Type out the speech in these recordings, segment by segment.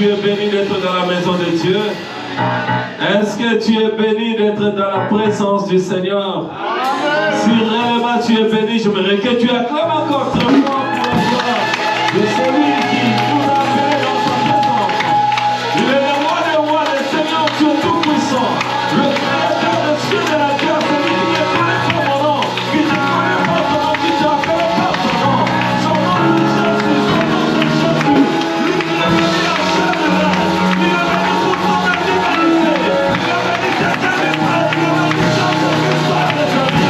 tu es béni d'être dans la maison de Dieu? Est-ce que tu es béni d'être dans la présence du Seigneur? Si réellement tu es béni, j'aimerais que tu acclames encore très fort pour la gloire de celui qui nous a appelés dans sa présence. Il est le roi des rois, le Seigneur Dieu tout-puissant, le créateur des cieux et de la terre, celui qui ne connaît pas mon nom, qui ne connaît pas ton nom, qui ne connaît pas ton nom. Son nom c'est Jésus, son nom c'est Jésus. Lui qui est béni en chair et l'âme, il est béni pour ton humanité. Il est béni de ta mémoire, il est béni de chaque histoire de ta vie.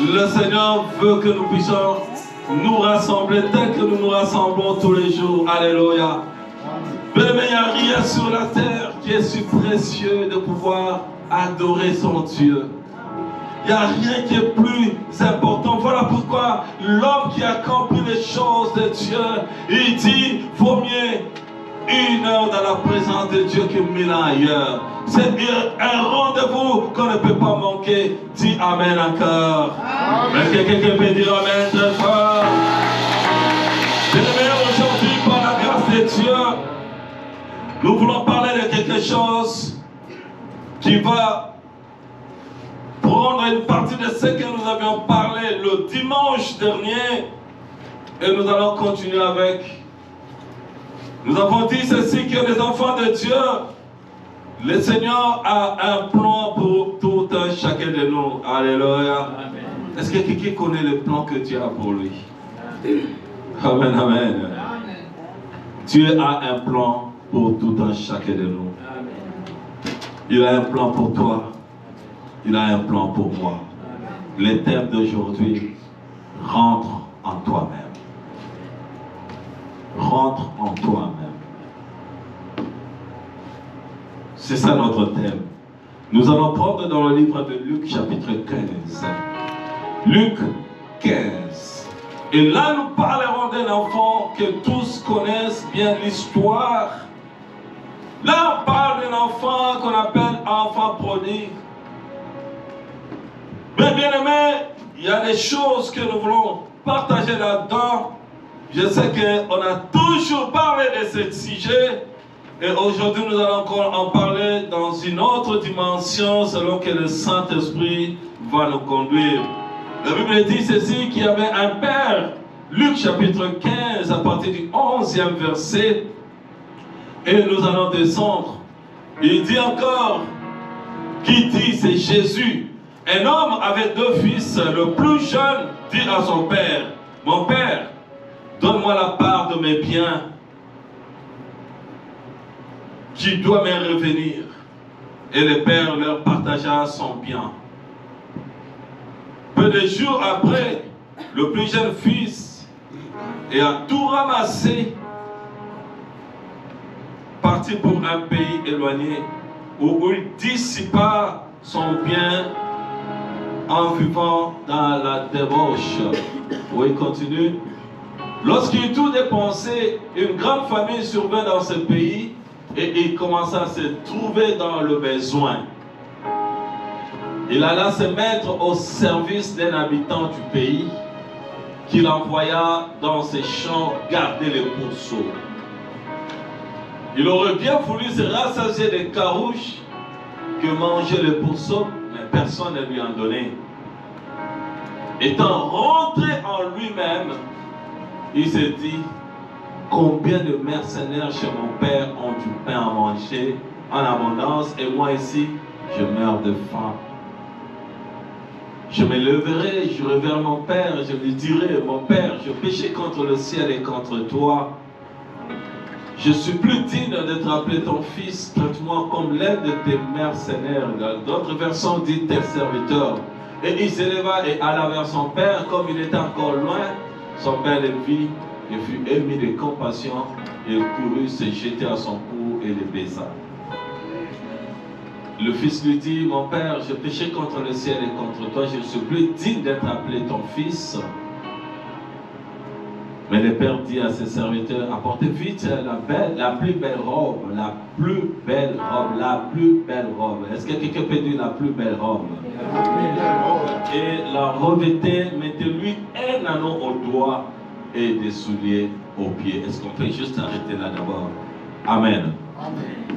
Le Seigneur veut que nous puissions nous rassembler tel que nous nous rassemblons tous les jours. Alléluia. Bien-aimé, il n'y a rien sur la terre qui est si précieux de pouvoir adorer son Dieu. Il n'y a rien qui est plus important. Voilà pourquoi l'homme qui accomplit les choses de Dieu, il dit, vaut mieux 1 heure dans la présence de Dieu que 1000 ans ailleurs. C'est un rendez-vous qu'on ne peut pas manquer. Dis Amen encore. Est-ce que quelqu'un peut dire Amen très fort? Bien-aimés, aujourd'hui, par la grâce de Dieu, nous voulons parler de quelque chose qui va prendre une partie de ce que nous avions parlé le dimanche dernier et nous allons continuer avec. Nous avons dit ceci, que les enfants de Dieu, le Seigneur a un plan pour tout un chacun de nous. Alléluia. Est-ce que quelqu'un connaît le plan que Dieu a pour lui? Amen, amen. Dieu a un plan pour tout un chacun de nous. Il a un plan pour toi. Il a un plan pour moi. Le thème d'aujourd'hui, rentre en toi-même. Rentre en toi-même. C'est ça notre thème. Nous allons prendre dans le livre de Luc chapitre 15. Luc 15. Et là nous parlerons d'un enfant que tous connaissent bien l'histoire. Là on parle d'un enfant qu'on appelle enfant prodigue. Mais bien aimé, il y a des choses que nous voulons partager là-dedans. Je sais qu'on a toujours parlé de ce sujet. Et aujourd'hui, nous allons encore en parler dans une autre dimension selon que le Saint-Esprit va nous conduire. La Bible dit ceci, qu'il y avait un père, Luc chapitre 15, à partir du 11e verset. Et nous allons descendre. Il dit encore, qui dit, c'est Jésus. Un homme avait 2 fils. Le plus jeune dit à son père, mon père, donne-moi la part de mes biens qui doit me revenir. Et le père leur partagea son bien. Peu de jours après, le plus jeune fils ayant tout ramassé, partit pour un pays éloigné où il dissipa son bien en vivant dans la débauche. Oui, il continue. Lorsqu'il eut tout dépensé, une grande famine survint dans ce pays et il commença à se trouver dans le besoin. Il alla se mettre au service d'un habitant du pays qu'il envoya dans ses champs garder les pourceaux. Il aurait bien voulu se rassasier des carouches que mangeaient les pourceaux, mais personne ne lui en donnait. Étant rentré en lui-même, il s'est dit, combien de mercenaires chez mon père ont du pain à manger en abondance et moi ici, je meurs de faim. Je me leverai, j'irai vers mon père et je lui dirai, mon père, je péchais contre le ciel et contre toi. Je suis plus digne d'être appelé ton fils, traite-moi comme l'un de tes mercenaires. Dans d'autres versions dit tes serviteurs. Et il s'éleva et alla vers son père, comme il était encore loin. Son père le vit et fut ému de compassion. Il courut se jeter à son cou et le baisa. Le fils lui dit, mon père, je péchais contre le ciel et contre toi, je ne suis plus digne d'être appelé ton fils. Mais le père dit à ses serviteurs, apportez vite la plus belle robe, la plus belle robe, la plus belle robe. Est-ce que quelqu'un peut dire la plus belle robe? Et la revêtez, mettez-lui un anneau au doigt et des souliers aux pieds. Est-ce qu'on peut juste arrêter là d'abord? Amen.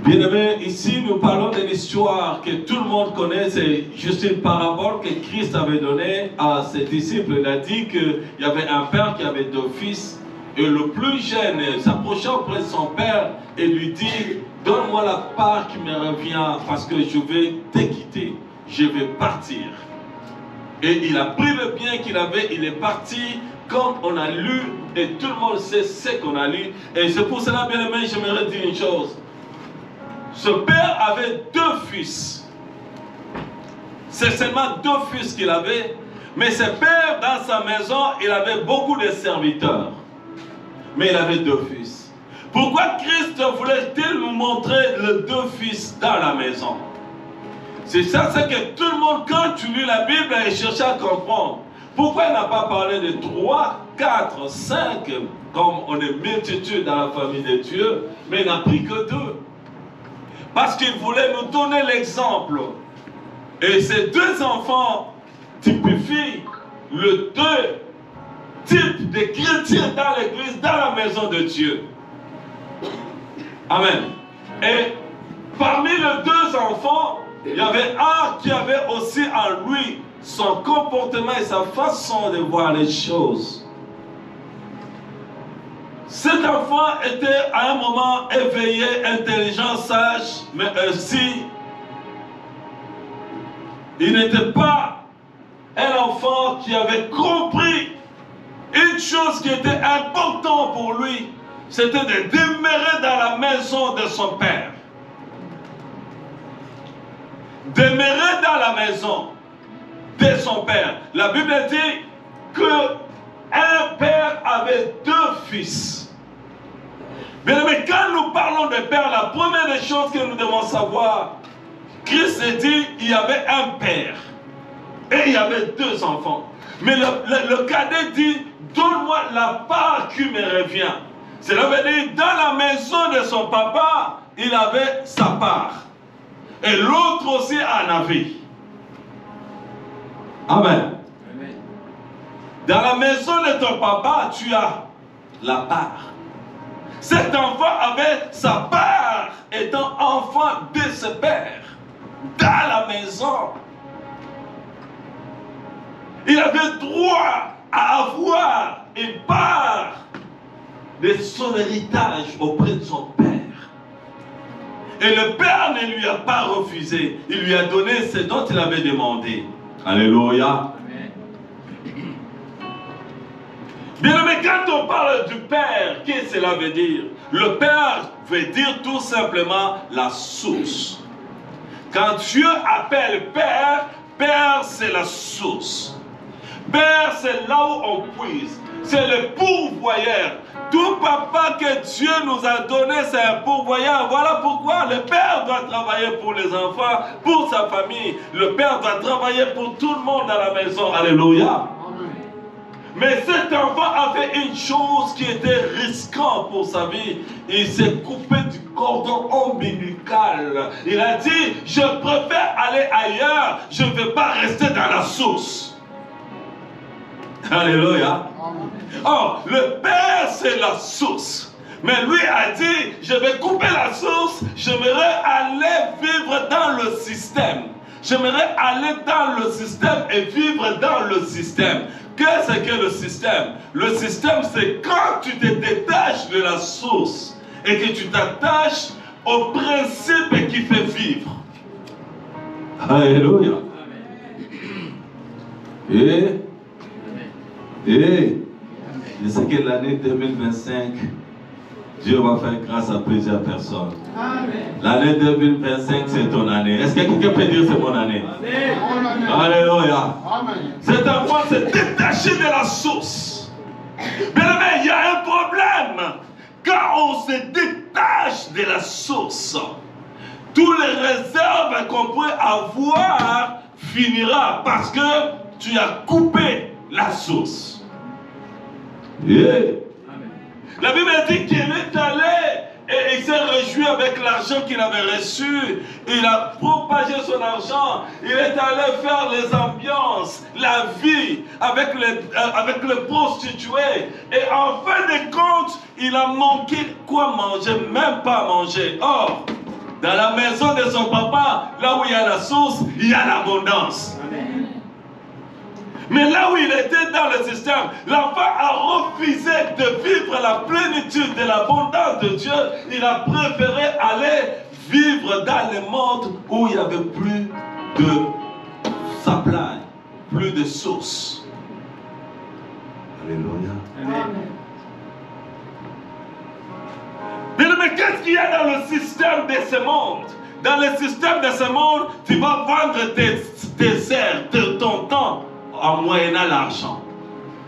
Bien-aimés, ici nous parlons d'une histoire que tout le monde connaît, c'est juste une parabole que Christ avait donnée à ses disciples. Il a dit qu'il y avait un père qui avait deux fils, et le plus jeune s'approcha auprès de son père et lui dit, donne-moi la part qui me revient parce que je vais te quitter, je vais partir. Et il a pris le bien qu'il avait, il est parti, comme on a lu, et tout le monde sait ce qu'on a lu. Et c'est pour cela, bien aimé, j'aimerais dire une chose. Ce père avait deux fils. C'est seulement deux fils qu'il avait. Mais ce père, dans sa maison, il avait beaucoup de serviteurs. Mais il avait deux fils. Pourquoi Christ voulait-il nous montrer les deux fils dans la maison? C'est ça, c'est que tout le monde, quand tu lis la Bible, il cherche à comprendre. Pourquoi il n'a pas parlé de 3, 4, 5, comme on est multitude dans la famille de Dieu, mais il n'a pris que 2. Parce qu'il voulait nous donner l'exemple. Et ces deux enfants typifient le deux types de chrétiens dans l'église, dans la maison de Dieu. Amen. Et parmi les deux enfants, il y avait un qui avait aussi en lui son comportement et sa façon de voir les choses. Cet enfant était à un moment éveillé, intelligent, sage, mais aussi, il n'était pas un enfant qui avait compris une chose qui était importante pour lui, c'était de demeurer dans la maison de son père. Demeurer dans la maison de son père. La Bible dit qu'un père avait deux fils. Mais quand nous parlons de père, la première des choses que nous devons savoir, Christ dit qu'il y avait un père et il y avait deux enfants. Mais le cadet dit, donne-moi la part qui me revient. Cela veut dire, dans la maison de son papa, il avait sa part. Et l'autre aussi en avait. Amen. Amen. Dans la maison de ton papa, tu as la part. Cet enfant avait sa part étant enfant de ce père. Dans la maison. Il avait droit à avoir une part de son héritage auprès de son père. Et le père ne lui a pas refusé. Il lui a donné ce dont il avait demandé. Alléluia. Bien aimé, quand on parle du père, qu'est-ce que cela veut dire? Le père veut dire tout simplement la source. Quand Dieu appelle père, père c'est la source. Père c'est là où on puise. C'est le pourvoyeur. Tout papa que Dieu nous a donné, c'est un pourvoyeur. Voilà pourquoi le père doit travailler pour les enfants, pour sa famille. Le père doit travailler pour tout le monde dans la maison. Alléluia. Mais cet enfant avait une chose qui était risquante pour sa vie. Il s'est coupé du cordon ombilical. Il a dit, je préfère aller ailleurs. Je ne vais pas rester dans la source. Alléluia. Or, le père, c'est la source. Mais lui a dit, je vais couper la source, j'aimerais aller vivre dans le système. J'aimerais aller dans le système et vivre dans le système. Qu'est-ce que le système? Le système, c'est quand tu te détaches de la source et que tu t'attaches au principe qui fait vivre. Alléluia. Et je sais que l'année 2025, Dieu va faire grâce à plusieurs personnes. L'année 2025, c'est ton année. Est-ce que quelqu'un peut dire c'est mon année? Amen. Alléluia. Cet enfant s'est détaché de la source. Mais il y a un problème. Quand on se détache de la source, toutes les réserves qu'on peut avoir finira parce que tu as coupé la source. Yeah. La Bible dit qu'il est allé et il s'est réjoui avec l'argent qu'il avait reçu. Il a propagé son argent. Il est allé faire les ambiances, la vie avec les prostituées. Et en fin de compte, il a manqué quoi manger, même pas manger. Or, dans la maison de son papa, là où il y a la source, il y a l'abondance. Mais là où il était dans le système, l'enfant a refusé de vivre la plénitude de l'abondance de Dieu. Il a préféré aller vivre dans le monde où il n'y avait plus de supply, plus de source. Alléluia. Amen. Mais qu'est-ce qu'il y a dans le système de ce monde? Dans le système de ce monde, tu vas vendre tes airs, ton temps, en moyennant l'argent.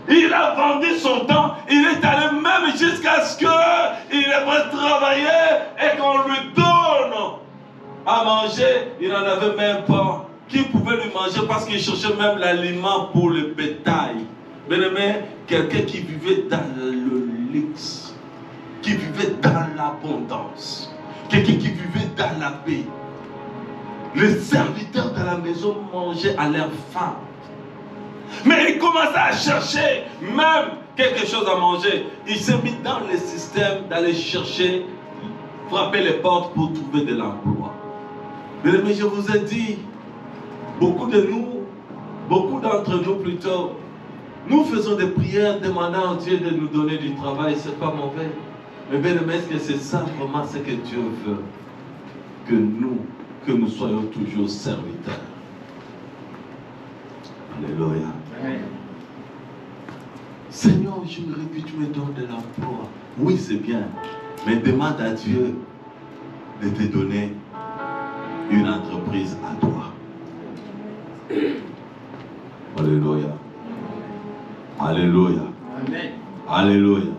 Il a vendu son temps, il est allé même jusqu'à ce qu'il devrait travailler et qu'on lui donne à manger. Il n'en avait même pas. Qui pouvait lui manger parce qu'il cherchait même l'aliment pour le bétail. Bien-aimé, quelqu'un qui vivait dans le luxe, qui vivait dans l'abondance, quelqu'un qui vivait dans la paix. Les serviteurs de la maison mangeaient à leur faim. Mais il commençait à chercher même quelque chose à manger. Il s'est mis dans le système d'aller chercher, frapper les portes pour trouver de l'emploi. Mais je vous ai dit, beaucoup d'entre nous plutôt, nous faisons des prières demandant à Dieu de nous donner du travail, c'est pas mauvais. Mais bien aimé, est-ce que c'est ça vraiment ce que Dieu veut? Que nous soyons toujours serviteurs. Alléluia. Amen. Seigneur, j'aimerais que tu me donnes de l'emploi. Oui, c'est bien. Mais demande à Dieu de te donner une entreprise à toi. Alléluia. Alléluia. Amen. Alléluia.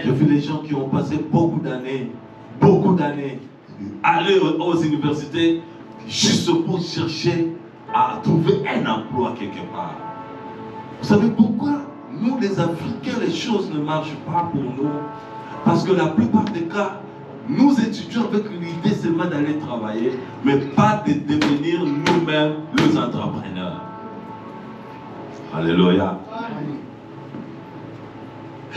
J'ai vu les gens qui ont passé beaucoup d'années, aller aux universités juste pour chercher à trouver un emploi quelque part. Vous savez pourquoi nous les Africains, les choses ne marchent pas pour nous? Parce que la plupart des cas, nous étudions avec l'idée seulement d'aller travailler, mais pas de devenir nous-mêmes les entrepreneurs. Alléluia.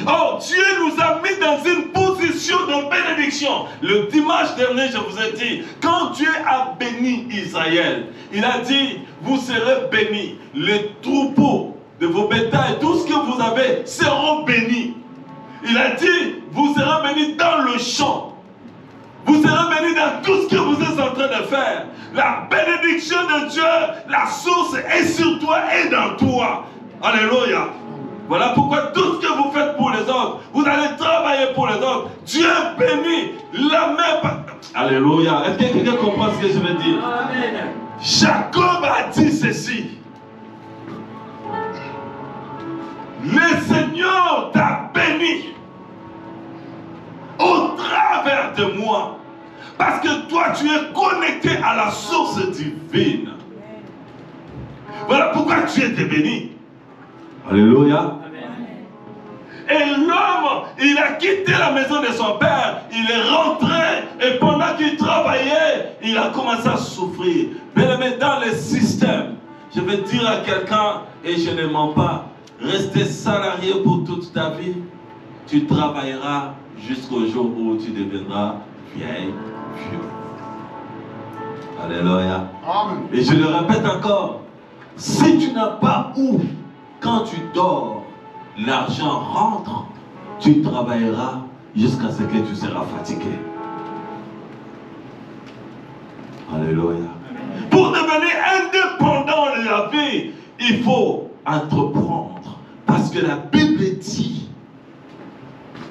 Oh, Dieu nous a mis dans une position de bénédiction. Le dimanche dernier, je vous ai dit, quand Dieu a béni Israël, il a dit, vous serez bénis. Les troupeaux de vos bétails, tout ce que vous avez, seront bénis. Il a dit, vous serez bénis dans le champ. Vous serez bénis dans tout ce que vous êtes en train de faire. La bénédiction de Dieu, la source est sur toi et dans toi. Alléluia. Voilà pourquoi tout ce que vous faites pour les autres, vous allez travailler pour les autres. Dieu bénit la même. Alléluia. Est-ce que quelqu'un comprend ce que je veux dire? Amen. Jacob a dit ceci. Le Seigneur t'a béni au travers de moi. Parce que toi, tu es connecté à la source divine. Voilà pourquoi tu es béni. Alléluia. Et l'homme, il a quitté la maison de son père, il est rentré et pendant qu'il travaillait, il a commencé à souffrir. Mais dans le système, je vais dire à quelqu'un, et je ne mens pas, rester salarié pour toute ta vie, tu travailleras jusqu'au jour où tu deviendras vieille, vieux. Alléluia. Amen. Et je le répète encore, si tu n'as pas où, quand tu dors, l'argent rentre, tu travailleras jusqu'à ce que tu seras fatigué. Alléluia. Pour devenir indépendant de la vie, il faut entreprendre. Parce que la Bible dit,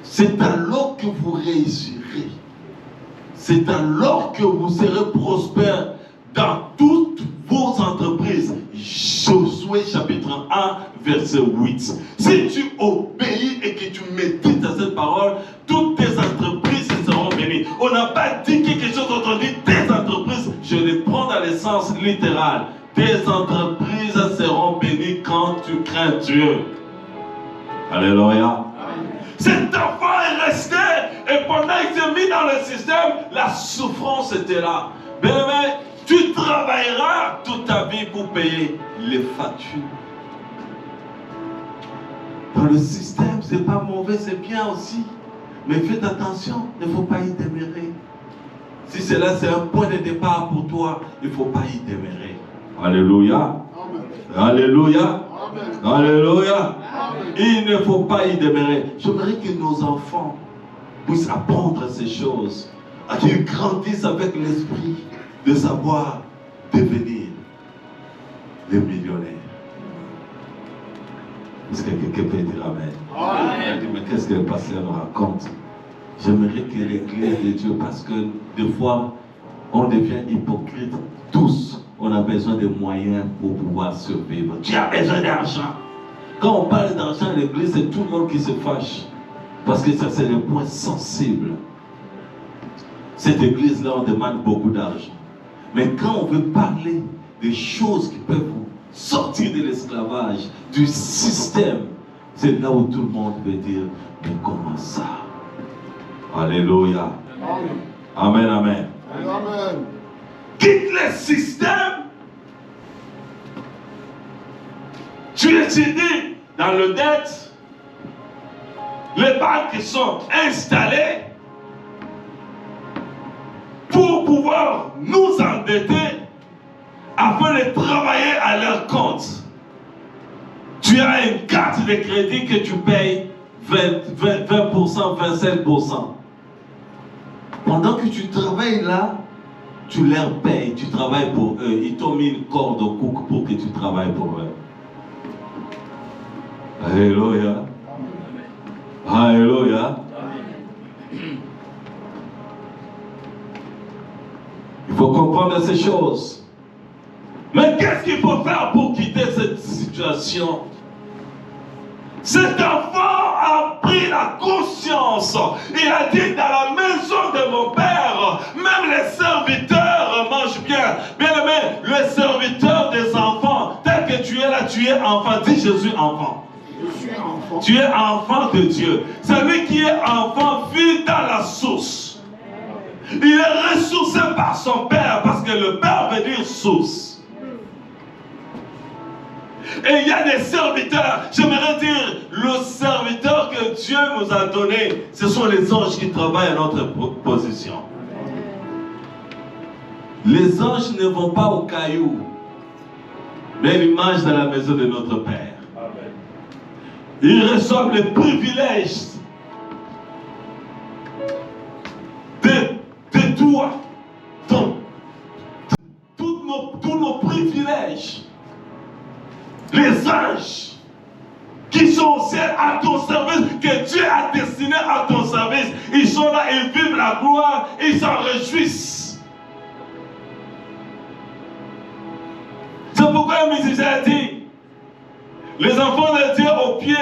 c'est alors que vous réussirez. C'est alors que vous serez prospère dans toutes vos entreprises. Josué chapitre 1, verset 8. Si tu obéis et que tu médites à cette parole, toutes tes entreprises seront bénies. On n'a pas dit quelque chose d'autre, on dit tes entreprises. Je les prends dans le sens littéral. Tes entreprises seront bénies quand tu crains Dieu. Alléluia. Cet enfant est resté et pendant qu'il s'est mis dans le système, la souffrance était là. Mais tu travailleras toute ta vie pour payer les factures. Dans le système, c'est pas mauvais, c'est bien aussi. Mais faites attention, il ne faut pas y demeurer. Si cela c'est un point de départ pour toi, il ne faut pas y demeurer. Alléluia. Amen. Alléluia. Amen. Alléluia. Amen. Il ne faut pas y demeurer. J'aimerais que nos enfants puissent apprendre ces choses, qu'ils grandissent avec l'esprit de savoir devenir des millionnaires. Est-ce que quelqu'un peut dire Amen? Amen. Mais qu'est-ce que le pasteur nous raconte? J'aimerais que l'église de Dieu, parce que des fois, on devient hypocrite. Tous, on a besoin de moyens pour pouvoir survivre. Tu as besoin d'argent. Quand on parle d'argent à l'église, c'est tout le monde qui se fâche. Parce que ça, c'est le point sensible. Cette église-là, on demande beaucoup d'argent. Mais quand on veut parler des choses qui peuvent vous sortir de l'esclavage, du système, c'est là où tout le monde veut dire, mais comment ça? Alléluia. Amen, amen. Amen. Quitte le système. Tu étudies dans le dette. Les banques sont installées pour pouvoir nous endetter afin de travailler à leur compte. Tu as une carte de crédit que tu payes 20%, 25%. Pendant que tu travailles là, tu leur payes, tu travailles pour eux. Ils t'ont mis une corde au cou pour que tu travailles pour eux. Alléluia. Alléluia. Il faut comprendre ces choses. Mais qu'est-ce qu'il faut faire pour quitter cette situation? Cet enfant a pris la conscience. Il a dit, dans la maison de mon père, même les serviteurs mangent bien. Bien aimé, le serviteur des enfants, tel que tu es là, tu es enfant. Dis, je suis enfant. Je suis enfant. Tu es enfant de Dieu. Celui qui est enfant vit dans la source. Il est ressourcé par son père, parce que le père veut dire source. Et il y a des serviteurs, j'aimerais dire, le serviteur que Dieu nous a donné, ce sont les anges qui travaillent à notre position. Les anges ne vont pas au caillou, mais ils mangent dans la maison de notre Père. Ils reçoivent les privilèges de toi, tous nos privilèges. Les anges qui sont au ciel à ton service, que Dieu a destiné à ton service, ils sont là, ils vivent la gloire, ils s'en réjouissent. C'est pourquoi un musicien a dit, les enfants de Dieu au pied,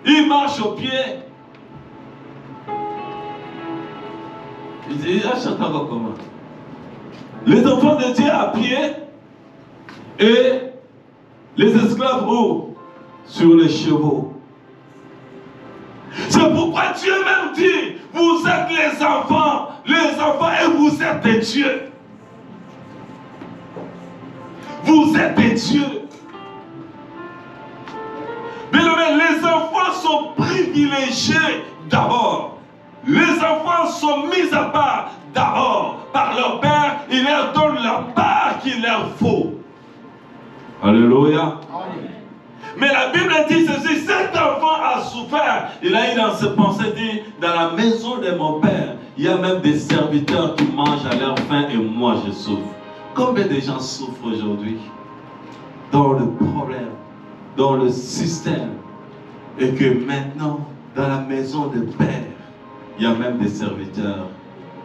ils marchent au pied. Il dit, il a chanté encore comment? Les enfants de Dieu à pied et les esclaves où? Sur les chevaux. C'est pourquoi Dieu même dit, vous êtes les enfants et vous êtes des dieux. Vous êtes des dieux. Bien aimé, les enfants sont privilégiés d'abord. Les enfants sont mis à part d'abord par leur père. Il leur donne la part qu'il leur faut. Alléluia. Mais la Bible dit ceci, cet enfant a souffert. Il a eu dans ses pensées dit, dans la maison de mon père, il y a même des serviteurs qui mangent à leur faim et moi je souffre. Combien de gens souffrent aujourd'hui dans le problème, dans le système, et que maintenant, dans la maison de père, il y a même des serviteurs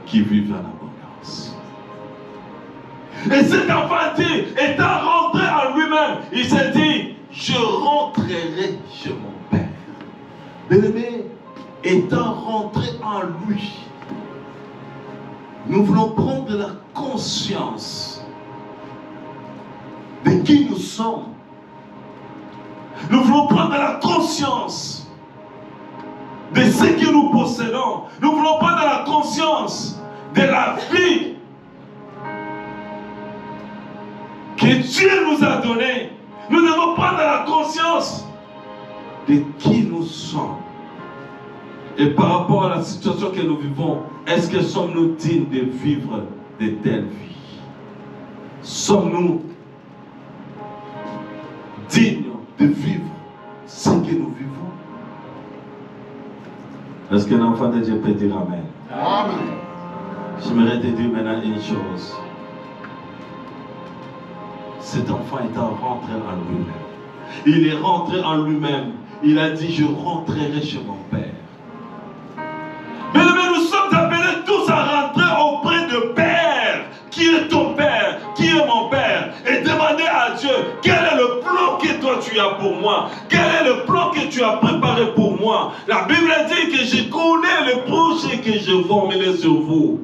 qui vivent en abondance. Et cet enfant dit, étant rentré en lui-même, il s'est dit, je rentrerai chez mon père. Bien-aimé, étant rentré en lui, nous voulons prendre la conscience de qui nous sommes. Nous voulons prendre la conscience de ce que nous possédons. Nous voulons prendre la conscience de la vie que Dieu nous a donnée. Nous devons prendre la conscience de qui nous sommes. Et par rapport à la situation que nous vivons, est-ce que sommes-nous dignes de vivre de telles vies? Sommes-nous dignes de vivre ce que nous vivons? Est-ce qu'un enfant de Dieu peut dire Amen? Amen. J'aimerais te dire maintenant une chose. Cet enfant est rentré en lui-même. Il est rentré en lui-même. Il a dit, je rentrerai chez mon Père. Mais nous sommes appelés tous à rentrer auprès de Père. Qui est ton Père? Qui est mon Père? Et demander à Dieu, quel est le plan que toi tu as pour moi? Quel est le plan que tu as préparé pour moi? La Bible dit que je connais le projet que je formerai sur vous.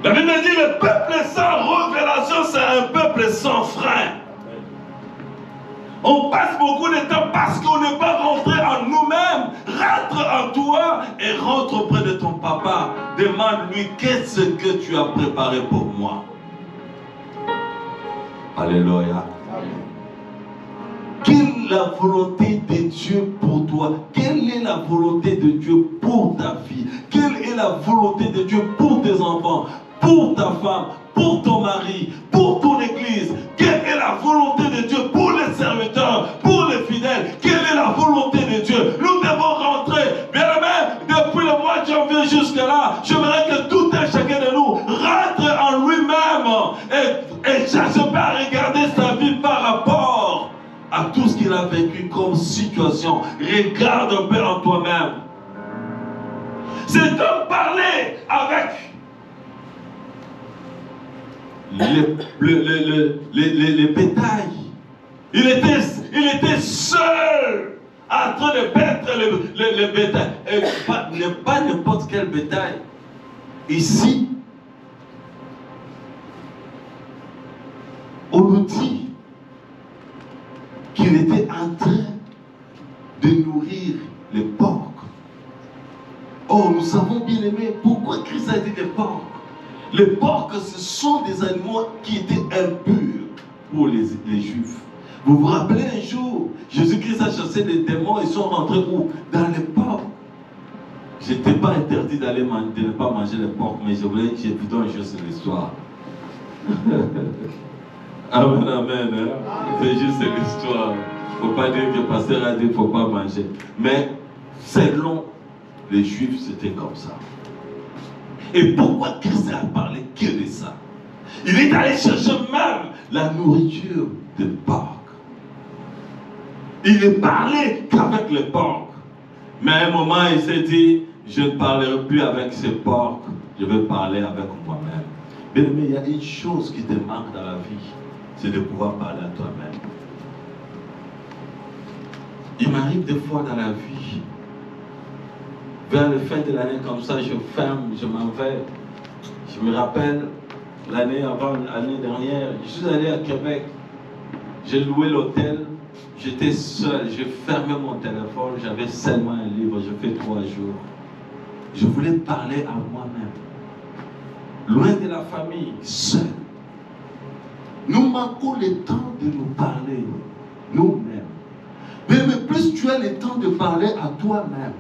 La Bible dit le peuple sans révélation, c'est un peuple sans frein. On passe beaucoup de temps parce qu'on n'est pas rentré en nous-mêmes. Rentre en toi et rentre auprès de ton papa. Demande-lui qu'est-ce que tu as préparé pour moi. Alléluia. Quelle est la volonté de Dieu pour toi? Quelle est la volonté de Dieu pour ta vie? Quelle est la volonté de Dieu pour tes enfants? Pour ta femme, pour ton mari, pour ton église? Quelle est la volonté de Dieu pour les serviteurs, pour les fidèles? Quelle est la volonté de Dieu? Nous devons rentrer. Bien aimé, depuis le mois de janvier jusque-là, j'aimerais que tout un chacun de nous rentre en lui-même et cherche pas à regarder sa vie par rapport à tout ce qu'il a vécu comme situation. Regarde un peu en toi-même. C'est de parler avec les bétails. Il était seul en train de paître le bétail. Et pas n'importe quel bétail. Ici, on nous dit qu'il était en train de nourrir les porcs. Oh, nous savons bien aimé pourquoi Christ a dit les porcs. Les porcs, ce sont des animaux qui étaient impurs pour les Juifs. Vous vous rappelez un jour, Jésus-Christ a chassé les démons, ils sont rentrés où? Dans les porcs. Je n'étais pas interdit de ne pas manger les porcs, mais je voulais que je vous donne juste l'histoire. Amen, amen. Hein? C'est juste l'histoire. Il ne faut pas dire que le pasteur a dit qu'il ne faut pas manger. Mais selon les Juifs, c'était comme ça. Et pourquoi Christ a parlé que de ça? Il est allé chercher même la nourriture des porcs. Il ne parlait qu'avec les porcs. Mais à un moment, il s'est dit, je ne parlerai plus avec ces porcs, je vais parler avec moi-même. Bien aimé, il y a une chose qui te manque dans la vie, c'est de pouvoir parler à toi-même. Il m'arrive des fois dans la vie, vers la fin de l'année comme ça, je ferme, je m'en vais. Je me rappelle, l'année avant, l'année dernière, je suis allé à Québec. J'ai loué l'hôtel, j'étais seul, j'ai fermé mon téléphone, j'avais seulement un livre, je fais 3 jours. Je voulais parler à moi-même. Loin de la famille, seul. Nous manquons le temps de nous parler, nous-mêmes. as le temps de parler à toi-même,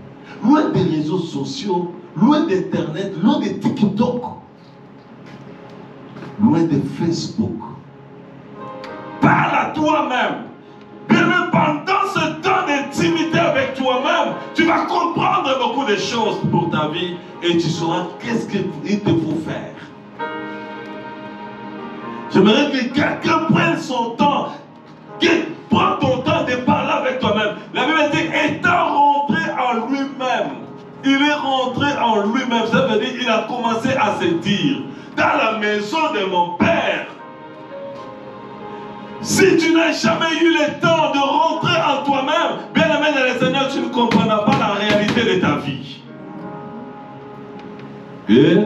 loin des réseaux sociaux, loin d'Internet, loin de TikTok, loin de Facebook. Parle à toi-même. Bien, pendant ce temps d'intimité avec toi-même, tu vas comprendre beaucoup de choses pour ta vie et tu sauras qu'est-ce qu'il te faut faire. J'aimerais que quelqu'un prenne son temps, prends ton temps de parler avec toi-même. La Bible dit, étant rentré en lui-même, il est rentré en lui-même. Ça veut dire qu'il a commencé à se dire, dans la maison de mon Père. Si tu n'as jamais eu le temps de rentrer en toi-même, bien aimé dans le Seigneur, tu ne comprendras pas la réalité de ta vie. Et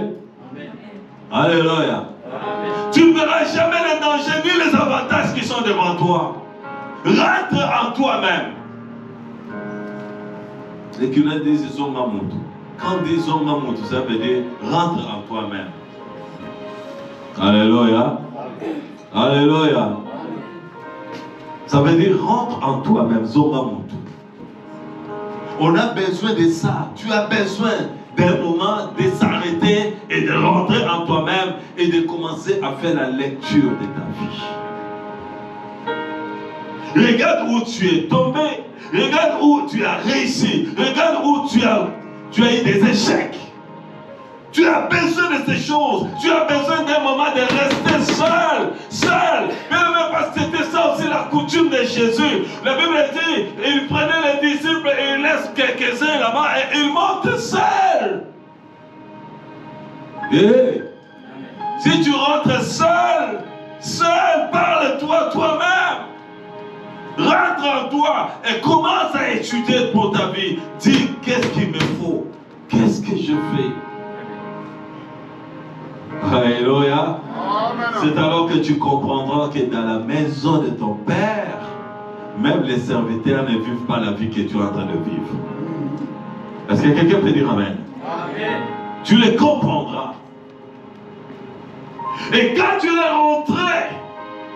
Alléluia. Tu ne verras jamais les dangers ni les avantages qui sont devant toi. Rentre en toi-même. Les Culins disent Zongamutu. Quand ils disent Zongamutu, ça veut dire rentre en toi-même. Alléluia. Alléluia. Ça veut dire rentre en toi-même, Zongamutu. On a besoin de ça. Tu as besoin d'un moment de s'arrêter et de rentrer en toi-même et de commencer à faire la lecture de ta vie. Regarde où tu es tombé. Regarde où tu as réussi. Regarde où tu as eu des échecs. Tu as besoin de ces choses. Tu as besoin d'un moment de rester seul. Seul. Même parce que c'était ça aussi la coutume de Jésus. La Bible dit, il prenait les disciples et il laisse quelques-uns là-bas et il monte seul. Et si tu rentres seul, parle-toi toi-même. Rentre en toi et commence à étudier pour ta vie. Dis, qu'est-ce qu'il me faut? Qu'est-ce que je fais? Alléluia. C'est alors que tu comprendras que dans la maison de ton Père, même les serviteurs ne vivent pas la vie que tu es en train de vivre. Est-ce que quelqu'un peut dire Amen? Amen. Tu les comprendras. Et quand tu es rentré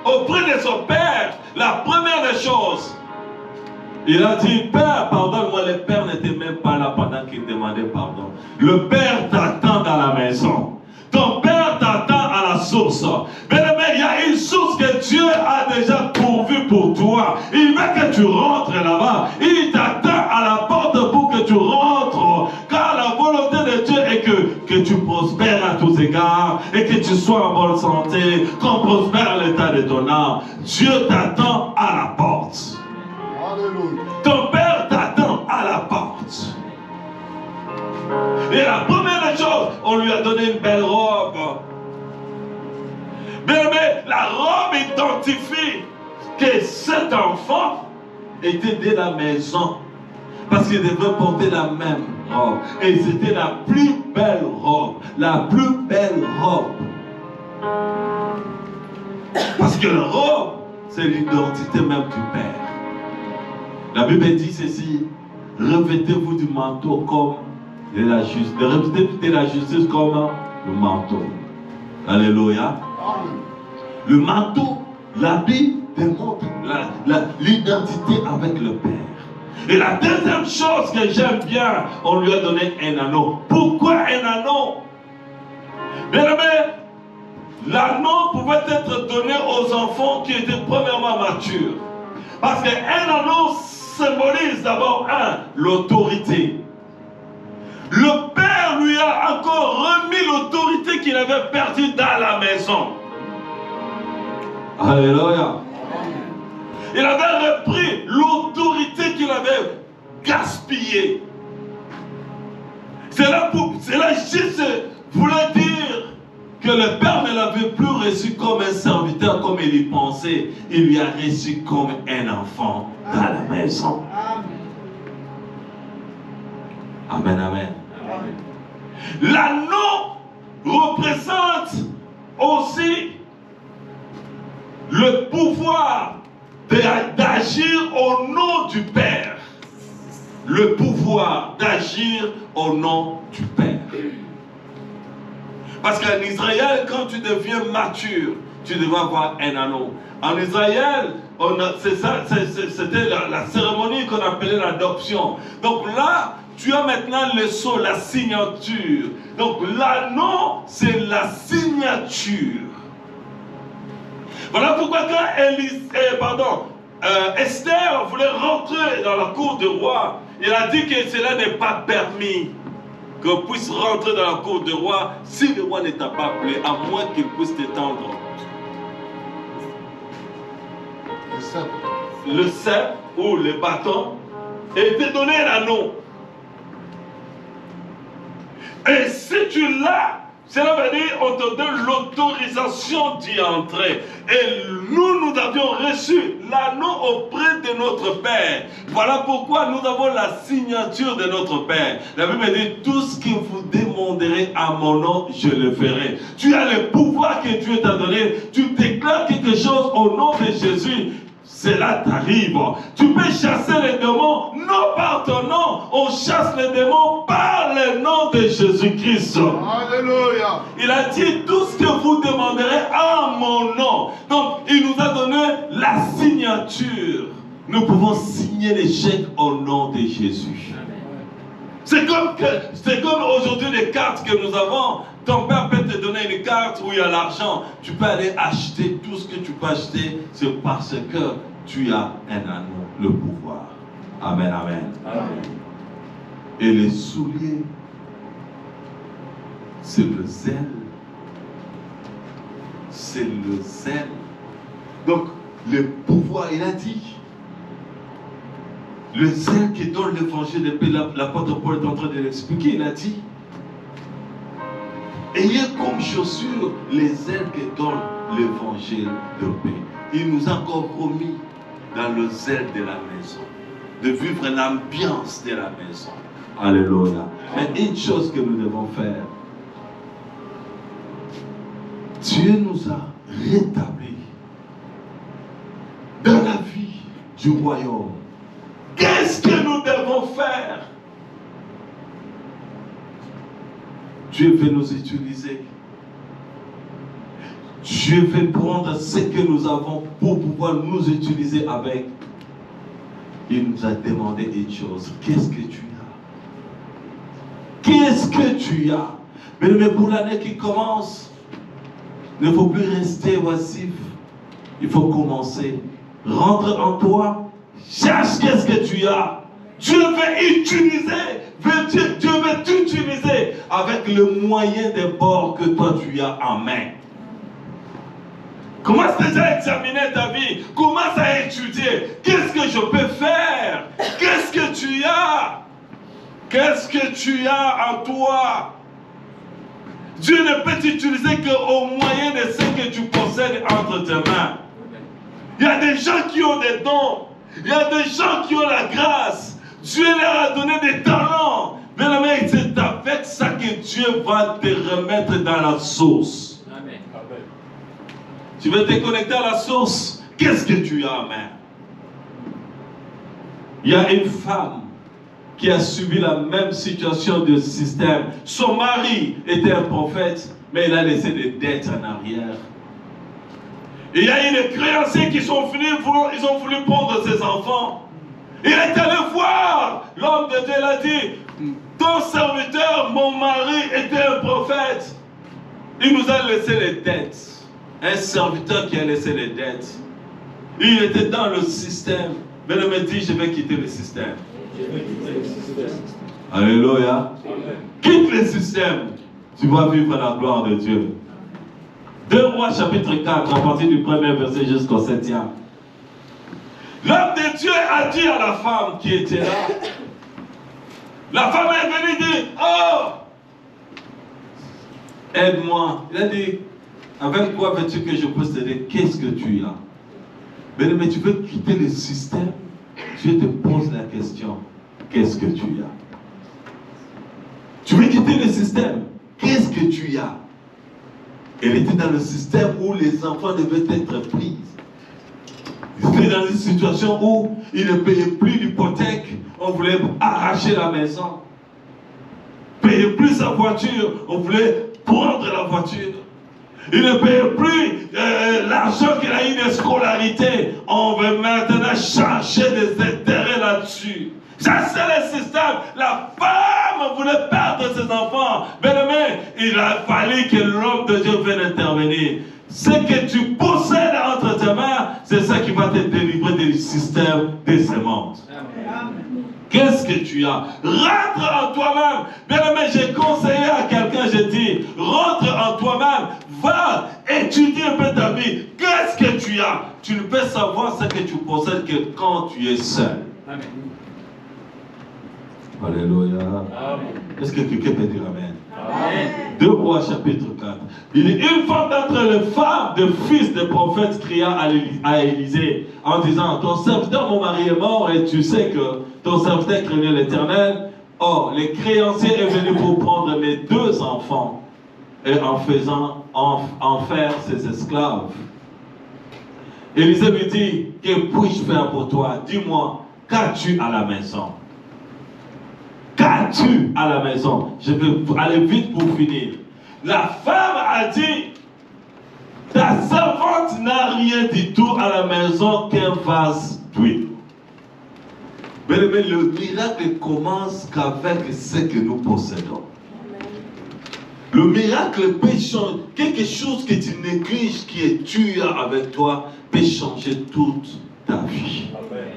auprès de son Père, la première des choses, il a dit, Père, pardonne-moi. Le Père n'était même pas là pendant qu'il demandait pardon. Le Père t'attend dans la maison. Ton Père t'attend à la source. Mais il y a une source que Dieu a déjà pourvue pour toi. Il veut que tu rentres là-bas. Il t'attend à la porte pour que tu rentres. Car la volonté de Dieu est que tu prospères à tous égards et que tu sois en bonne santé, qu'on prospère l'état de ton âme. Dieu t'attend à la porte. Alléluia. Ton Père t'attend à la porte. Et la première chose, on lui a donné une belle robe. Mais la robe identifie que cet enfant était de la maison. Parce qu'il devait porter la même robe. Et c'était la plus belle robe. La plus belle robe. Parce que la robe, c'est l'identité même du Père. La Bible dit ceci. Revêtez-vous du manteau comme de la justice. Revêtez-vous de la justice comme le manteau. Alléluia. Le manteau, l'habit démontre l'identité avec le Père. Et la deuxième chose que j'aime bien, on lui a donné un anneau. Pourquoi un anneau? Bien aimé, l'anneau pouvait être donné aux enfants qui étaient premièrement matures. Parce qu'un anneau symbolise d'abord l'autorité. Le Père lui a encore remis l'autorité qu'il avait perdue dans la maison. Alléluia. Il avait repris l'autorité qu'il avait gaspillée. Cela juste voulait dire que le Père ne l'avait plus reçu comme un serviteur, comme il y pensait. Il lui a reçu comme un enfant dans la maison. Amen, amen. L'anneau représente aussi le pouvoir d'agir au nom du Père. Le pouvoir d'agir au nom du Père. Parce qu'en Israël, quand tu deviens mature, tu devais avoir un anneau. En Israël, c'était la cérémonie qu'on appelait l'adoption. Donc là, tu as maintenant le sceau, la signature. Donc l'anneau, c'est la signature. Voilà pourquoi quand Esther voulait rentrer dans la cour du roi, il a dit que cela n'est pas permis qu'on puisse rentrer dans la cour du roi si le roi ne t'a pas appelé, à moins qu'il puisse t'étendre le cep ou le bâton et te donner l'anneau. Et si tu l'as, cela veut dire qu'on te donne l'autorisation d'y entrer. Et nous avions reçu l'anneau auprès de notre Père. Voilà pourquoi nous avons la signature de notre Père. La Bible dit, tout ce que vous demanderez à mon nom, je le ferai. Tu as le pouvoir que Dieu t'a donné. Tu déclares quelque chose au nom de Jésus. Cela t'arrive. Tu peux chasser les démons, non par ton nom. On chasse les démons par le nom de Jésus-Christ. Alléluia. Il a dit tout ce que vous demanderez en mon nom. Donc, il nous a donné la signature. Nous pouvons signer les chèques au nom de Jésus. C'est comme aujourd'hui les cartes que nous avons. Ton père peut te donner une carte où il y a l'argent. Tu peux aller acheter tout ce que tu peux acheter. C'est parce que tu as un anneau, le pouvoir. Amen, amen. Amen. Et les souliers, c'est le zèle. C'est le zèle. Donc, le pouvoir, il a dit. Le zèle qui donne l'évangile, et puis l'apôtre Paul est en train de l'expliquer, il a dit. Ayez comme chaussure les ailes que donne l'évangile de paix. Il nous a encore promis dans le zèle de la maison, de vivre l'ambiance de la maison. Alléluia. Mais une chose que nous devons faire, Dieu nous a rétablis dans la vie du royaume. Qu'est-ce que nous devons faire? Dieu veut nous utiliser. Dieu veut prendre ce que nous avons pour pouvoir nous utiliser avec. Il nous a demandé une chose. Qu'est-ce que tu as? Qu'est-ce que tu as? Mais pour l'année qui commence, il ne faut plus rester oisif. Il faut commencer. Rentre en toi. Cherche qu'est-ce que tu as. Dieu veut utiliser. Dieu veut t'utiliser avec le moyen de bord que toi tu as en main. Commence déjà à examiner ta vie. Commence à étudier. Qu'est-ce que je peux faire? Qu'est-ce que tu as? Qu'est-ce que tu as en toi? Dieu ne peut t'utiliser qu'au moyen de ce que tu possèdes entre tes mains. Il y a des gens qui ont des dons. Il y a des gens qui ont la grâce. Dieu leur a donné des talents. Mais c'est avec ça que Dieu va te remettre dans la source. Amen. Tu veux te connecter à la source. Qu'est-ce que tu as en main? Il y a une femme qui a subi la même situation de système. Son mari était un prophète, mais il a laissé des dettes en arrière. Et il y a eu des créanciers qui sont venus, ils ont voulu prendre ses enfants. Il est allé voir l'homme de Dieu, il a dit, ton serviteur, mon mari était un prophète. Il nous a laissé les dettes. Un serviteur qui a laissé les dettes. Il était dans le système. Mais il me dit, je vais quitter le système. Alléluia. Quitte le système. Tu vas vivre la gloire de Dieu. 2 Rois chapitre 4, à partir du premier verset jusqu'au 7e. L'homme de Dieu a dit à la femme qui était là. La femme est venue dire, oh, aide-moi. Il a dit, avec quoi veux-tu que je puisse t'aider? Qu'est-ce que tu as? Mais tu veux quitter le système? Dieu te pose la question, qu'est-ce que tu as? Tu veux quitter le système? Qu'est-ce que tu as? Elle était dans le système où les enfants devaient être pris. Il était dans une situation où il ne payait plus l'hypothèque. On voulait arracher la maison. Payer plus sa voiture. On voulait prendre la voiture. Il ne paye plus l'argent qu'il a eu de scolarité. On veut maintenant changer des intérêts là-dessus. Ça, c'est le système. La femme voulait perdre ses enfants. Bien-aimé, il a fallu que l'homme de Dieu vienne intervenir. Ce que tu possèdes entre tes mains, c'est ça qui va te délivrer du système des semences. Qu'est-ce que tu as? Rentre en toi-même. Bien-aimé, j'ai conseillé à quelqu'un, j'ai dit, rentre en toi-même. Va étudier un peu ta vie. Qu'est-ce que tu as? Tu ne peux savoir ce que tu possèdes que quand tu es seul. Amen. Alléluia. Est-ce que quelqu'un peut dire Amen? Amen. 2 Rois chapitre 4. Il dit, une femme d'entre les femmes de fils des prophètes cria à Élisée en disant, ton serviteur mon mari est mort et tu sais que ton serviteur craignait l'Éternel. Or, les créanciers est venu pour prendre mes 2 enfants et en faire ses esclaves. Élisée lui dit, que puis-je faire pour toi? Dis-moi, qu'as-tu à la maison? Qu'as-tu à la maison? Je vais aller vite pour finir. La femme a dit, ta servante n'a rien du tout à la maison qu'un vase d'huile. Mais le miracle commence qu'avec ce que nous possédons. Le miracle peut changer. Quelque chose que tu négliges, qui est tu as avec toi, peut changer toute ta vie. Amen.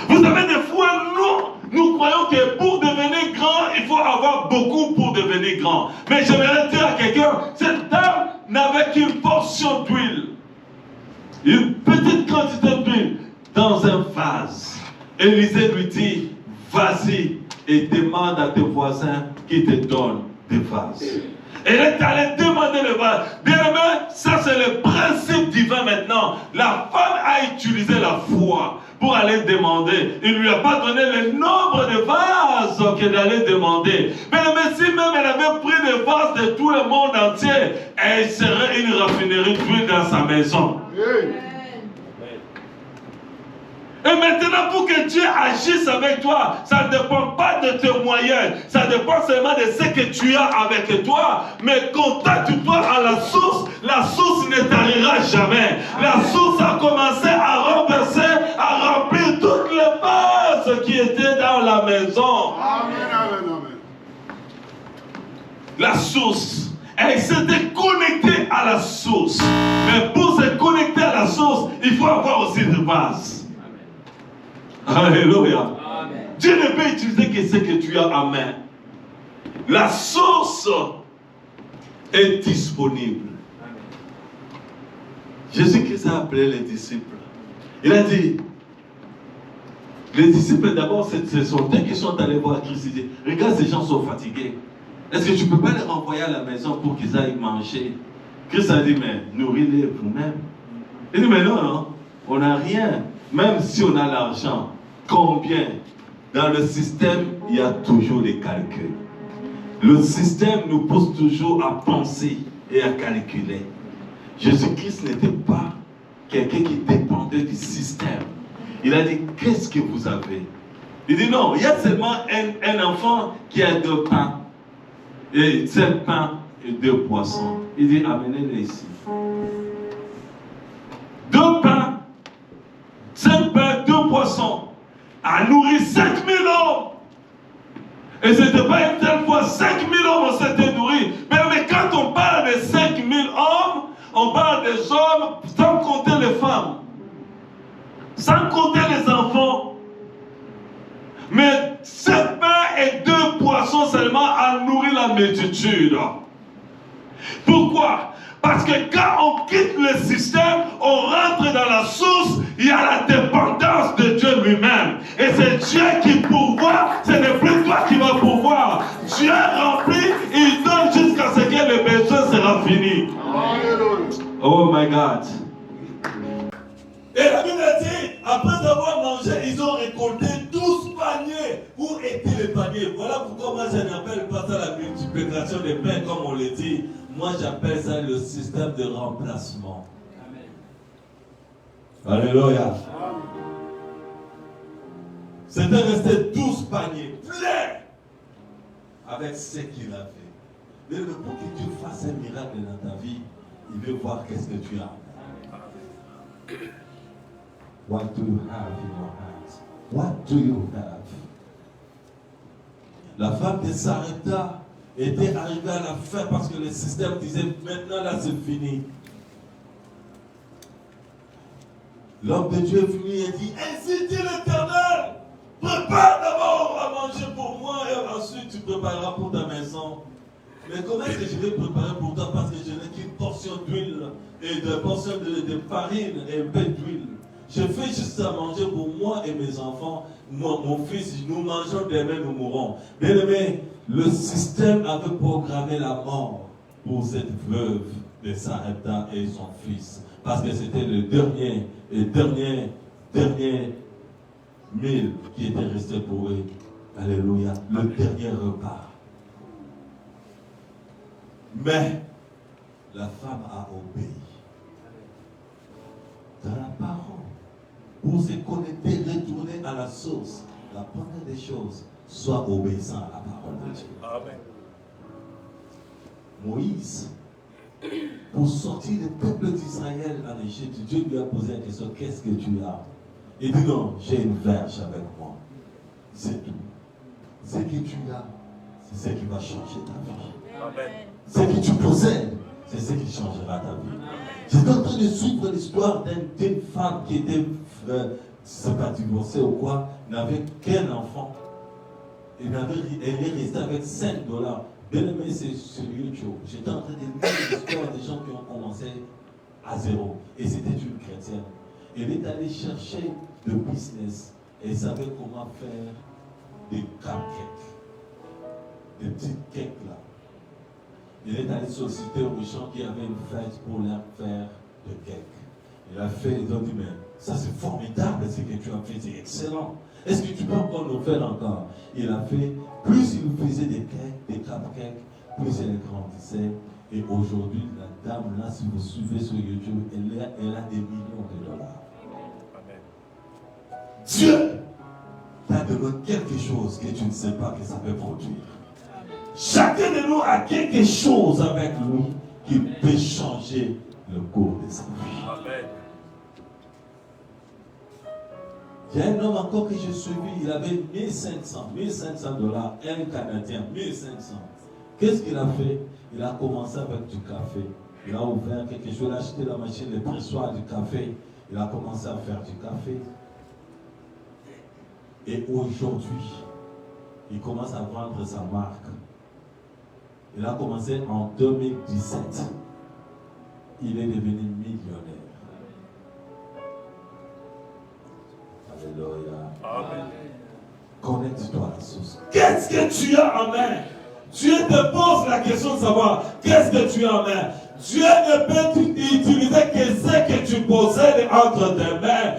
Vous savez, des fois, nous croyons que pour devenir grand, il faut avoir beaucoup pour devenir grand. Mais j'aimerais dire à quelqu'un, cette dame n'avait qu'une portion d'huile. Une petite quantité d'huile dans un vase. Élisée lui dit, vas-y et demande à tes voisins qui te donnent des vases. Elle est allée demander le vase. Bien aimé, ça c'est le principe divin maintenant. La femme a utilisé la foi pour aller demander. Il ne lui a pas donné le nombre de vases qu'elle allait demander. Mais si même elle avait pris des vases de tout le monde entier, elle serait une raffinerie d'huile dans sa maison. Et maintenant, pour que Dieu agisse avec toi, ça ne dépend pas de tes moyens. Ça dépend seulement de ce que tu as avec toi. Mais contacte-toi à la source ne tarira jamais. La source a commencé à renverser, à remplir toutes les vases qui étaient dans la maison. Amen, amen, amen. La source. Elle s'était connectée à la source. Mais pour se connecter à la source, il faut avoir aussi des vases. Alléluia. Amen. Dieu ne peut utiliser que ce que tu as en main. La source est disponible. Amen. Jésus-Christ a appelé les disciples. Il a dit, les disciples d'abord, ce sont eux qui sont allés voir Christ. Il dit, regarde, ces gens sont fatigués. Est-ce que tu ne peux pas les renvoyer à la maison pour qu'ils aillent manger? Christ a dit, mais nourris-les vous-même. Il dit, mais non, on n'a rien. Même si on a l'argent, combien? Dans le système, il y a toujours des calculs. Le système nous pousse toujours à penser et à calculer. Jésus-Christ n'était pas quelqu'un qui dépendait du système. Il a dit, qu'est-ce que vous avez? Il dit, non, il y a seulement un enfant qui a 2 pains. Et 7 pains et 2 poissons. Il dit, amenez-les ici. 2 pains, 5 pains, 2 poissons. A nourri 5000 hommes. Et ce n'était pas une telle fois, 5000 hommes ont s'était nourris. Mais quand on parle de 5000 hommes, on parle des hommes sans compter les femmes, sans compter les enfants. Mais 7 pains et 2 poissons seulement a nourri la multitude. Pourquoi? Parce que quand on quitte le système, on rentre dans la source, il y a la dépendance de Dieu lui-même. Et c'est Dieu qui pourvoit, ce n'est plus toi qui vas pourvoir. Dieu remplit, il donne jusqu'à ce que le besoin sera fini. Oh my God. Et la Bible dit, après avoir mangé, ils ont récolté 12 paniers. Où étaient les paniers? Voilà pourquoi moi je n'appelle pas ça la multiplication des pains comme on le dit. Moi j'appelle ça le système de remplacement. Amen. Alléluia. C'était resté 12 paniers pleins avec ce qu'il avait. Mais pour que Dieu fasse un miracle dans ta vie, il veut voir qu'est-ce que tu as. What do you have in your hands? What do you have? La femme de Sarepta était arrivée à la fin parce que le système disait maintenant là c'est fini. L'homme de Dieu est venu et dit, ainsi dit l'Éternel, prépare d'abord à manger pour moi et ensuite tu prépareras pour ta maison. Mais comment est-ce que je vais préparer pour toi parce que je n'ai qu'une portion d'huile et de portion de farine et un peu d'huile. Je fais juste à manger pour moi et mes enfants, mon fils, nous mangeons demain, nous mourrons. Bien aimé, le système avait programmé la mort pour cette veuve de Sarepta et son fils. Parce que c'était le dernier mille qui était resté pour eux. Alléluia. Le dernier repas. Mais la femme a obéi. Dans la parole. Pour se connecter, retourner à la source. La première des choses, sois obéissant à la parole de Dieu. Amen. Moïse, pour sortir le peuple d'Israël en Égypte, Dieu lui a posé la question, qu'est-ce que tu as? Il dit non, j'ai une verge avec moi. C'est tout. Ce que tu as, c'est ce qui va changer ta vie. Amen. Ce que tu possèdes, c'est ce qui changera ta vie. J'étais en train de suivre l'histoire d'une femme qui était, c'est pas divorcée ou quoi, n'avait qu'un enfant. Elle est restée avec $5. Bien aimé, c'est sur YouTube. J'étais en train de lire l'histoire des gens qui ont commencé à zéro. Et c'était une chrétienne. Elle est allée chercher le business. Elle savait comment faire des cupcakes. Des petites cakes là. Elle est allée solliciter aux gens qui avaient une fête pour leur faire de cakes. Elle a fait, ils ont dit, mais ça c'est formidable ce que tu as fait, c'est excellent. Est-ce que tu peux encore nous faire encore? Il a fait, plus il nous faisait des cakes, des cupcakes, plus elle grandissait. Et aujourd'hui, la dame là, si vous suivez sur YouTube, elle a des millions de dollars. Amen. Dieu t'a donné quelque chose que tu ne sais pas que ça peut produire. Chacun de nous a quelque chose avec lui qui peut changer le cours de sa vie. Amen. Il y a un homme encore que j'ai suivi, il avait $1,500, un Canadien, 1500. Qu'est-ce qu'il a fait? Il a commencé avec du café. Il a ouvert quelque chose, il a acheté la machine, le pressoir du café. Il a commencé à faire du café. Et aujourd'hui, il commence à vendre sa marque. Il a commencé en 2017. Il est devenu millionnaire. Alléluia. Amen. Connecte-toi à la source. Qu'est-ce que tu as en main? Dieu te pose la question de savoir qu'est-ce que tu as en main. Dieu ne peut utiliser que ce que tu possèdes entre tes mains.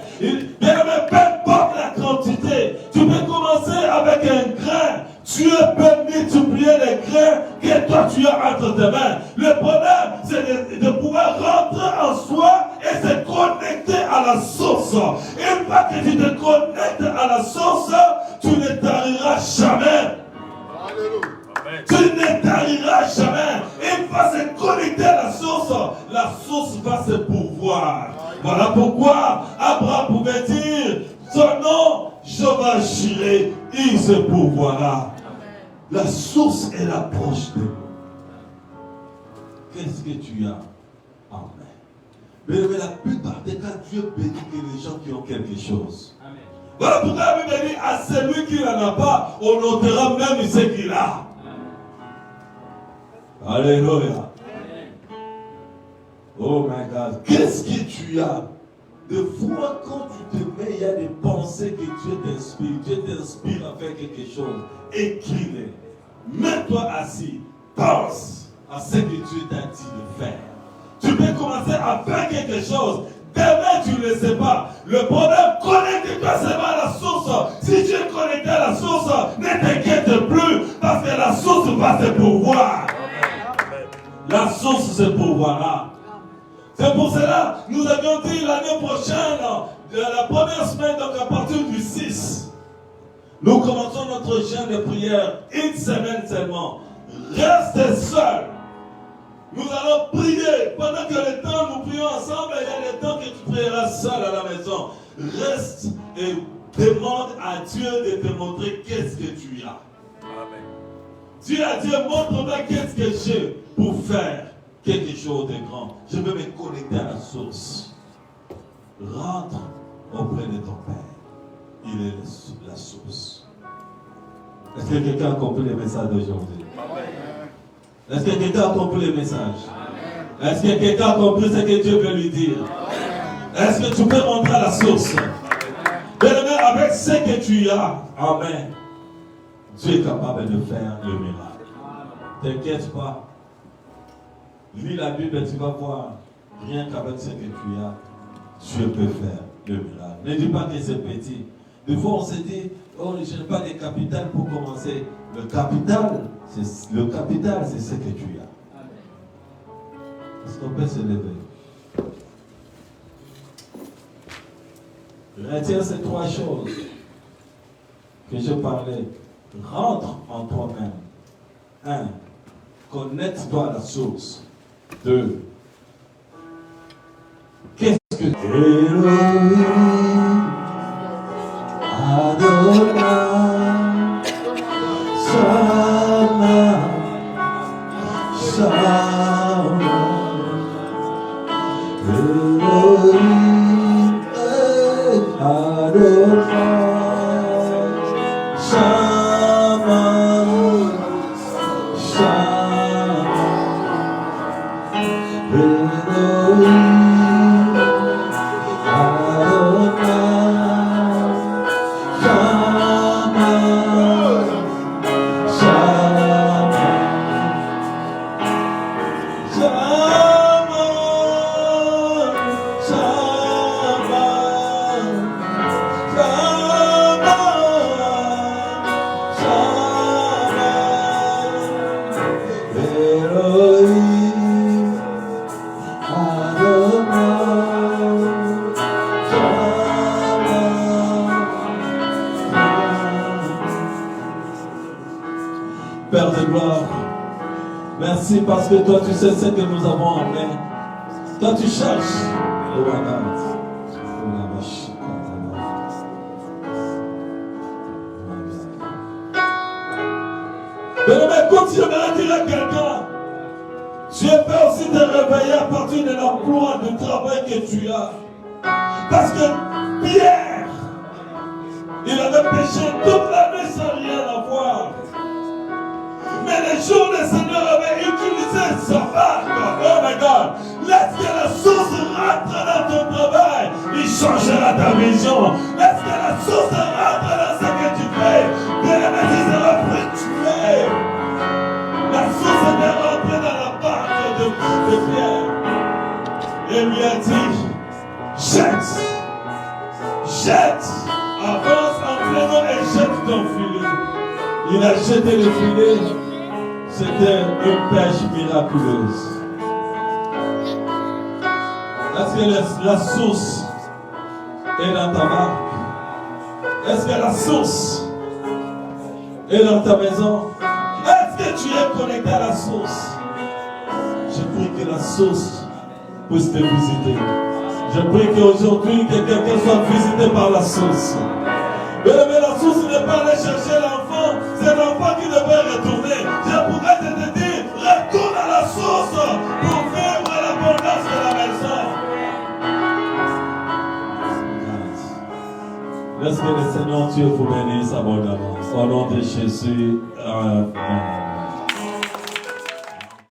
Peu importe la quantité, tu peux commencer avec un grain. Dieu peut multiplier les grains que toi tu as entre tes mains. Le problème, c'est de pouvoir rentrer en soi et se connecter à la source. Une fois que tu te connectes à la source, tu ne tariras jamais. Alléluia. Tu ne tariras jamais. Une fois se connecter à la source va se pourvoir. Voilà pourquoi Abraham pouvait dire, son nom, Jéhovah Jireh, il se pourvoira. La source est l'approche de nous. Qu'est-ce que tu as en main? Mais la plupart des cas, Dieu bénit les gens qui ont quelque chose. Amen. Voilà pourquoi la Bible dit à celui qui n'en a pas, on notera même ce qu'il a. Alléluia. Oh my God. Qu'est-ce que tu as? De fois quand tu te mets, il y a des pensées que Dieu t'inspire. Dieu t'inspire à faire quelque chose. Écris-les. Mets-toi assis. Pense à ce que Dieu t'a dit de faire. Tu peux commencer à faire quelque chose. Demain, tu ne le sais pas. Le problème, connecte-toi seulement à la source. Si tu es connecté à la source, ne t'inquiète plus parce que la source va se pourvoir. La source se pourvoira. C'est pour cela nous avions dit l'année prochaine, la première semaine, donc à partir du 6, nous commençons notre jeûne de prière, une semaine seulement. reste seul. Nous allons prier. Pendant que le temps nous prions ensemble, il y a le temps que tu prieras seul à la maison. Reste et demande à Dieu de te montrer qu'est-ce que tu as. Amen. Dis à Dieu, montre-moi qu'est-ce que j'ai pour faire quelque chose de grand. Je veux me connecter à la source. Rentre auprès de ton Père. Il est la source. Est-ce que quelqu'un a compris le message d'aujourd'hui? Est-ce que quelqu'un a compris le message? Est-ce que quelqu'un a compris ce que Dieu veut lui dire? Est-ce que tu peux rentrer à la source? Bien-aimé, avec ce que tu as, amen, Dieu est capable de faire le miracle. T'inquiète pas. Lis la Bible et tu vas voir, rien qu'avec ce que tu as, Dieu peut faire le miracle. Ne dis pas que c'est petit. Des fois, on se dit, oh, je n'ai pas de capital pour commencer. Le capital, c'est ce que tu as. Est-ce qu'on peut se lever? Retiens ces trois choses que je parlais. Rentre en toi-même. 1. Connecte-toi à la source. 2. Qu'est-ce que Elohim, Adonai, Shama, Shama, Elohim, Adonai, Shama, Shama, Elohim. Père de gloire, merci parce que toi tu sais ce que nous avons en main. Toi tu cherches. Mais quand tu aimerais dire à quelqu'un, Dieu peut aussi te réveiller à partir de l'emploi, du travail que tu as. Parce que Pierre, il avait péché toute la nuit sans rien avoir. Mais le jour le Seigneur avait utilisé sa vague. Oh my God. Laisse que la source rentre dans ton travail. Il changera ta vision. Laisse que la source rentre dans ce que tu fais. Bien-aimé, tu seras fructueux. La source est rentrée dans la barque de Pierre. Et lui a dit, jette. Jette. Avance en prenant et jette ton filet. Il a jeté le filet. C'était une pêche miraculeuse. Est-ce que la source est dans ta barque? Est-ce que la source est dans ta maison? Est-ce que tu es connecté à la source? Je prie que la source puisse te visiter. Je prie qu'aujourd'hui, que quelqu'un soit visité par la source. Mais la source n'est pas aller chercher l'enfant, c'est l'enfant qui devait retourner. Je pourrais te dire, retourne à la source pour vivre l'abondance de la maison. Laisse que le Seigneur Dieu vous bénisse abondamment. Au nom de Jésus, amen.